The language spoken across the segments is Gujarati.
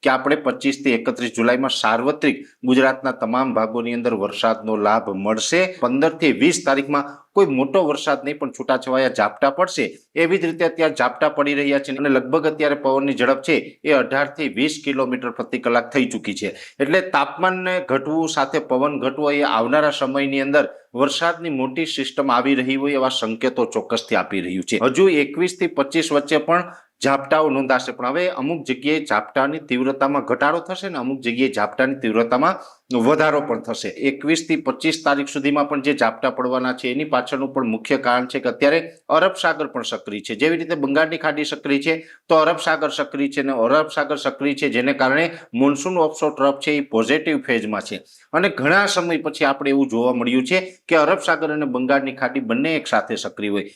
કે આપણે 25 થી 31 જુલાઈમાં સાર્વત્રિક ગુજરાતના તમામ ભાગોની અંદર વરસાદનો લાભ મળશે। 15 થી 20 તારીખમાં કોઈ મોટો વરસાદ નહીં પણ છૂટાછવાયા ઝાપટા પડશે। એવી જ રીતે અત્યારે ઝાપટા પડી રહ્યા છે અને લગભગ અત્યારે પવનની ઝડપ છે એ 18 થી 20 કિલોમીટર પ્રતિ કલાક થઈ ચૂકી છે। એટલે તાપમાનને ઘટવું સાથે પવન ઘટવો એ આવનારા સમયની અંદર વરસાદની મોટી સિસ્ટમ આવી રહી હોય એવા સંકેતો ચોક્કસથી આપી રહ્યું છે। હજુ 21 થી 25 વચ્ચે પણ ઝાપટાઓ નોંધાશે, પણ હવે અમુક જગ્યાએ ઝાપટાની તીવ્રતામાં ઘટાડો થશે ને અમુક જગ્યાએ ઝાપટાની તીવ્રતામાં વધારો પણ થશે। 21 થી 25 તારીખ સુધીમાં પણ જે ઝાપટા પડવાના છે એની પાછળનું પણ મુખ્ય કારણ છે કે અત્યારે અરબ સાગર પણ સક્રિય છે। જેવી રીતે બંગાળની ખાડી સક્રિય છે તો અરબ સાગર સક્રિય છે, અને અરબ સાગર સક્રિય છે જેને કારણે મોન્સૂન ઓફશોર ટ્રફ છે એ પોઝિટિવ ફેઝમાં છે। અને ઘણા સમય પછી આપણે એવું જોવા મળ્યું છે કે અરબ સાગર અને બંગાળની ખાડી બંને એક સાથે સક્રિય હોય।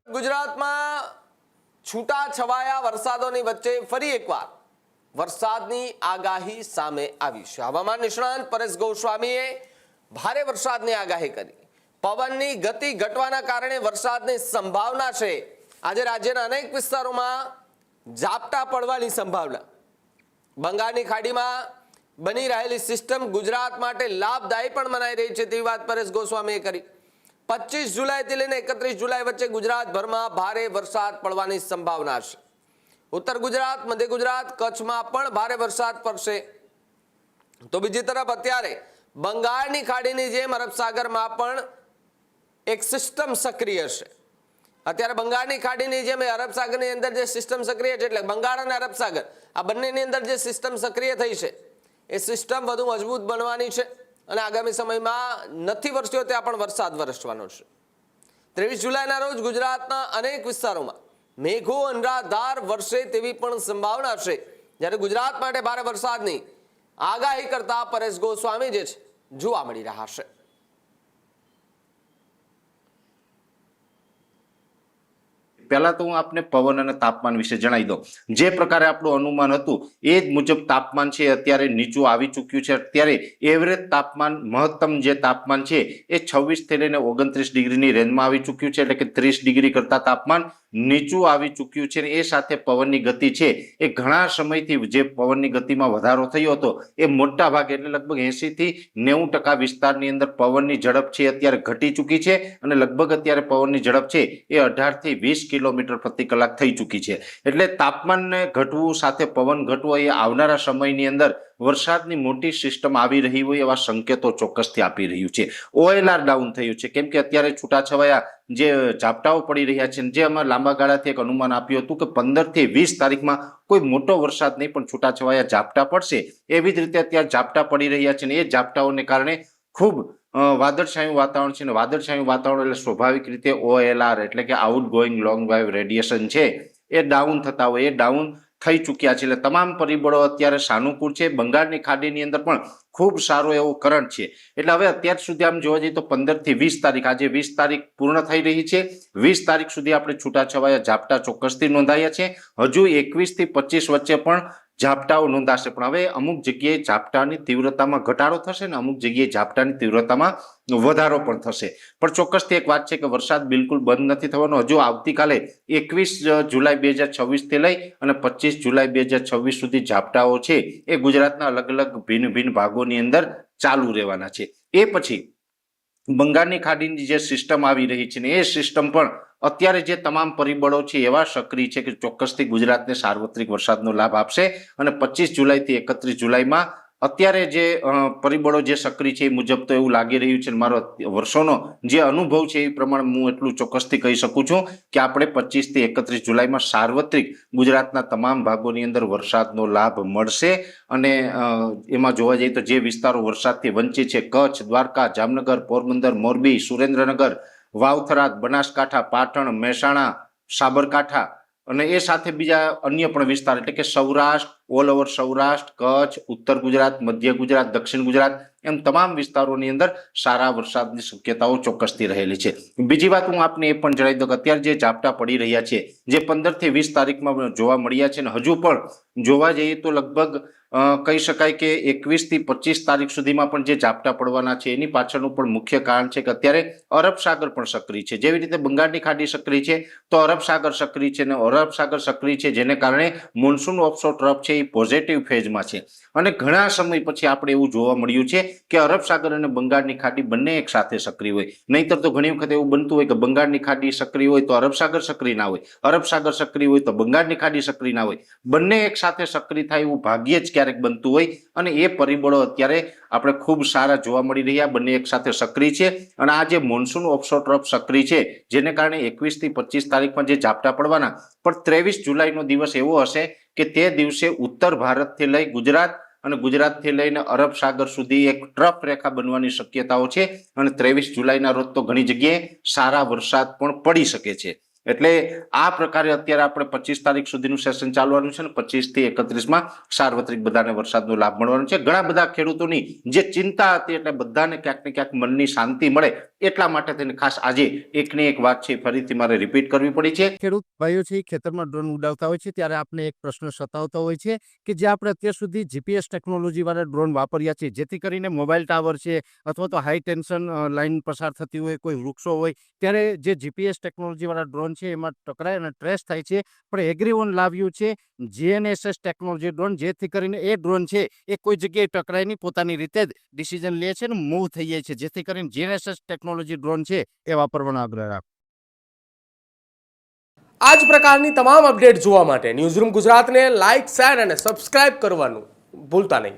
ગુજરાતમાં છૂટા છવાયા વરસાદોની વચ્ચે ફરી એકવાર વરસાદની આગાહી સામે આવી છે। હવામાન નિષ્ણાંત પરેશ ગોસ્વામીએ ભારે વરસાદની આગાહી કરી। પવનની ગતિ ઘટવાના કારણે વરસાદની સંભાવના છે। આજે રાજ્યના અનેક વિસ્તારોમાં ઝાપટા પડવાની સંભાવના। બંગાળની ખાડીમાં બની રહેલી સિસ્ટમ ગુજરાત માટે લાભદાયી પણ મનાઈ રહી છે તેવી વાત પરેશ ગોસ્વામીએ કરી। 25 જુલાઈથી લઈને 31 જુલાઈ વચ્ચે ગુજરાતભરમાં ભારે વરસાદ પડવાની સંભાવના છે। ઉત્તર ગુજરાત, મધ્ય ગુજરાત, કચ્છમાં પણ ભારે વરસાદ પડશે। તો બીજી તરફ અત્યારે બંગાળની ખાડીની જેમ અરબ સાગરમાં પણ એક સિસ્ટમ સક્રિય છે। અત્યારે બંગાળની ખાડીની જેમ અરબ સાગરની અંદર જે સિસ્ટમ સક્રિય છે, એટલે બંગાળ અને અરબ સાગર આ બંનેની અંદર જે સિસ્ટમ સક્રિય થઈ છે એ સિસ્ટમ વધુ મજબૂત બનવાની છે અને આગામી સમયમાં નથી વરસ્યો ત્યાં પણ વરસાદ વરસવાનો છે। 23 જુલાઈના રોજ ગુજરાતના અનેક વિસ્તારોમાં મેઘો અનરાધાર વરસે તેવી પણ સંભાવના છે। જ્યારે ગુજરાત માટે ભારે વરસાદની આગાહી કરતા પરેશ ગોસ્વામી જે છે જોવા મળી રહ્યા છે। પહેલા તો હું આપને પવન અને તાપમાન વિશે જણાવી દઉં। જે પ્રકારે આપણું અનુમાન હતું એ જ મુજબ તાપમાન છે અત્યારે નીચું આવી ચૂક્યું છે। અત્યારે એવરેજ તાપમાન, મહત્તમ જે તાપમાન છે એ 26 થી લઈને 29 ડિગ્રીની રેન્જમાં આવી ચૂક્યું છે, એટલે કે 30 ડિગ્રી કરતા તાપમાન નીચું આવી ચૂક્યું છે। એ સાથે પવનની ગતિ છે એ ઘણા સમયથી જે પવનની ગતિમાં વધારો થયો હતો એ મોટા ભાગે એટલે લગભગ 80 થી 90% વિસ્તારની અંદર પવનની ઝડપ છે અત્યારે ઘટી ચૂકી છે અને લગભગ અત્યારે પવનની ઝડપ છે એ 18 થી 20 કિલોમીટર પ્રતિ કલાક થઈ ચૂકી છે। એટલે તાપમાનને ઘટવું સાથે પવન ઘટવો એ આવનારા સમયની અંદર વરસાદની મોટી સિસ્ટમ આવી રહી હોય એવા સંકેતો ચોક્કસથી આપી રહ્યું છે। OLR ડાઉન થયું છે કેમ કે અત્યારે છૂટાછવાયા જે ઝાપટાઓ પડી રહ્યા છે, જે અમે લાંબા ગાળાથી એક અનુમાન આપ્યું હતું કે 15 થી 20 તારીખમાં કોઈ મોટો વરસાદ નહીં પણ છૂટાછવાયા ઝાપટા પડશે। એવી જ રીતે અત્યારે ઝાપટા પડી રહ્યા છે અને એ ઝાપટાઓને કારણે ખૂબ વાદળછાયું વાતાવરણ છે, અને વાદળછાયું વાતાવરણ એટલે સ્વાભાવિક રીતે OLR એટલે કે out going long wave radiation છે એ ડાઉન થતા હોય, એ ડાઉન થઈ ચૂક્યા છે। એટલે તમામ પરિબળો અત્યારે સાનુકૂળ છે। બંગાળની ખાડીની અંદર પણ ખૂબ સારો એવો કરંટ છે। એટલે હવે અત્યાર સુધી આમ જોવા જઈએ તો 15 થી 20 તારીખ, આજે 20 તારીખ પૂર્ણ થઈ રહી છે, 20 તારીખ સુધી આપણે છૂટાછવાયા ઝાપટા ચોક્કસથી નોંધાયા છે। હજુ 21 થી 25 વચ્ચે પણ ઝાપટાઓ નોંધાશે, પણ હવે અમુક જગ્યાએ ઝાપટાની તીવ્રતામાં ઘટાડો થશે ને અમુક જગ્યાએ ઝાપટાની તીવ્રતામાં વધારો પણ થશે। પણ ચોક્કસથી એક વાત છે કે વરસાદ બિલકુલ બંધ નથી થવાનો। હજુ આવતીકાલે 21 જુલાઈ 2026 થી લઈ અને 25 જુલાઈ 2026 સુધી ઝાપટાઓ છે એ ગુજરાતના અલગ અલગ ભિન્ન ભાગોની અંદર ચાલુ રહેવાના છે। એ પછી બંગાળની ખાડીની જે સિસ્ટમ આવી રહી છે ને એ સિસ્ટમ પણ અત્યારે જે તમામ પરિબળો છે એવા સક્રિય છે કે ચોક્કસથી ગુજરાતને સાર્વત્રિક વરસાદનો લાભ આપશે। અને 25 જુલાઈથી 31 જુલાઈમાં અત્યારે જે પરિબળો જે સક્રિય છે એ મુજબ તો એવું લાગી રહ્યું છે, મારો વર્ષોનો જે અનુભવ છે એ પ્રમાણે હું એટલું ચોક્કસથી કહી શકું છું કે આપણે 25 થી 31 જુલાઈમાં સાર્વત્રિક ગુજરાતના તમામ ભાગોની અંદર વરસાદનો લાભ મળશે। અને એમાં જોવા જઈએ તો જે વિસ્તારો વરસાદથી વંચિત છે, કચ્છ, દ્વારકા, જામનગર, પોરબંદર, મોરબી, સુરેન્દ્રનગર, વાવથરા, બનાસકાંઠા, પાટણ, મહેસાણા, સાબરકાંઠા અને એ સાથે બીજા અન્ય પણ વિસ્તાર એટલે કે સૌરાષ્ટ્ર, ઓલ ઓવર સૌરાષ્ટ્ર, કચ્છ, ઉત્તર ગુજરાત, મધ્ય ગુજરાત, દક્ષિણ ગુજરાત એમ તમામ વિસ્તારોની અંદર સારા વરસાદની શક્યતાઓ ચોક્કસથી રહેલી છે. બીજી વાત હું આપને એ પણ જણાવી દઉં કે અત્યારે જે ઝાપટા પડી રહ્યા છે, જે 15 થી 20 તારીખમાં જોવા મળ્યા છે, અને હજુ પણ જોવા જઈએ તો લગભગ કહી શકાય કે 21 થી 25 તારીખ સુધીમાં પણ જે ઝાપટા પડવાના છે એની પાછળનું પણ મુખ્ય કારણ છે કે અત્યારે અરબ સાગર પણ સક્રિય છે. જેવી રીતે બંગાળની ખાડી સક્રિય છે તો અરબ સાગર સક્રિય છે, અને અરબ સાગર સક્રિય છે જેને કારણે મોન્સૂન ઓફશોર ટ્રફ છે એ પોઝિટિવ ફેઝમાં છે. અને ઘણા સમય પછી આપણે એવું જોવા મળ્યું છે કે અરબ સાગર અને બંગાળની ખાડી બંને એક સાથે સક્રિય હોય. નહીતર તો ઘણી વખત એવું બનતું હોય કે બંગાળની ખાડી સક્રિય હોય તો અરબ સાગર સક્રિય ના હોય, અરબ સાગર સક્રિય હોય તો બંગાળની ખાડી સક્રિય ના હોય. બંને એક સાથે સક્રિય થાય એવું ભાગ્યે જ ક્યારેક બનતું હોય, અને એ પરિબળો અત્યારે આપણે ખૂબ સારા જોવા મળી રહ્યા. બંને એક સાથે સક્રિય છે, અને આ જે મોન્સૂન ઓફશોર ટ્રફ સક્રિય છે જેને કારણે 21 થી 25 તારીખમાં જે ઝાપટા પડવાના, પણ 23 જુલાઈનો દિવસ એવો હશે કે તે દિવસે ઉત્તર ભારતથી લઈ ગુજરાત અને ગુજરાતથી લઈને અરબ સાગર સુધી એક ટ્રફ રેખા બનવાની શક્યતાઓ છે, અને 23 જુલાઈના રોજ તો ઘણી જગ્યાએ સારા વરસાદ પણ પડી શકે છે. એટલે આ પ્રકારે અત્યારે આપણે 25 તારીખ સુધીનું સેશન ચાલવાનું છે, ને 25 થી 31માં સાર્વત્રિક બધાને વરસાદનો લાભ મળવાનો છે. ઘણા બધા ખેડૂતોની જે ચિંતા હતી એટલે બધાને ક્યાંક ને ક્યાંક મનની શાંતિ મળે એટલા માટે થઈને ખાસ આજે એકની એક વાત છે ફરીથી મારે રિપીટ કરવી પડી છે. ખેડૂત ભાઈઓ છે એ ખેતરમાં ડ્રોન ઉડાવતા હોય છે ત્યારે આપને એક પ્રશ્ન સતાવતો હોય છે કે જે આપણે અત્યાર સુધી જીપીએસ ટેકનોલોજી વાળા ડ્રોન વાપર્યા છે, જેથી કરીને મોબાઈલ ટાવર છે અથવા તો હાઈ ટેન્શન લાઈન પસાર થતી હોય, કોઈ વૃક્ષો હોય, ત્યારે જે જીપીએસ ટેકનોલોજી વાળા ડ્રોન છે એમાં ટકરાય અને ટ્રેસ થાય છે. પણ એગ્રીવન લાવ્યું છે જીએનએસએસ ટેકનોલોજી ડ્રોન, જેથી કરીને એ ડ્રોન છે એ કોઈ જગ્યાએ ટકરાય નહીં, પોતાની રીતે જ ડિસિઝન લે છે અને મૂવ થઈ જાય છે. જેથી કરીને જીએનએસએસ ટેકનોલોજી ડ્રોન છે એ વાપરવાનો આગ્રહ રાખો. આ જ પ્રકારની તમામ અપડેટ જોવા માટે ન્યૂઝરૂમ ગુજરાતને લાઇક, શેર અને સબસ્ક્રાઇબ કરવાનું ભૂલતા નહીં.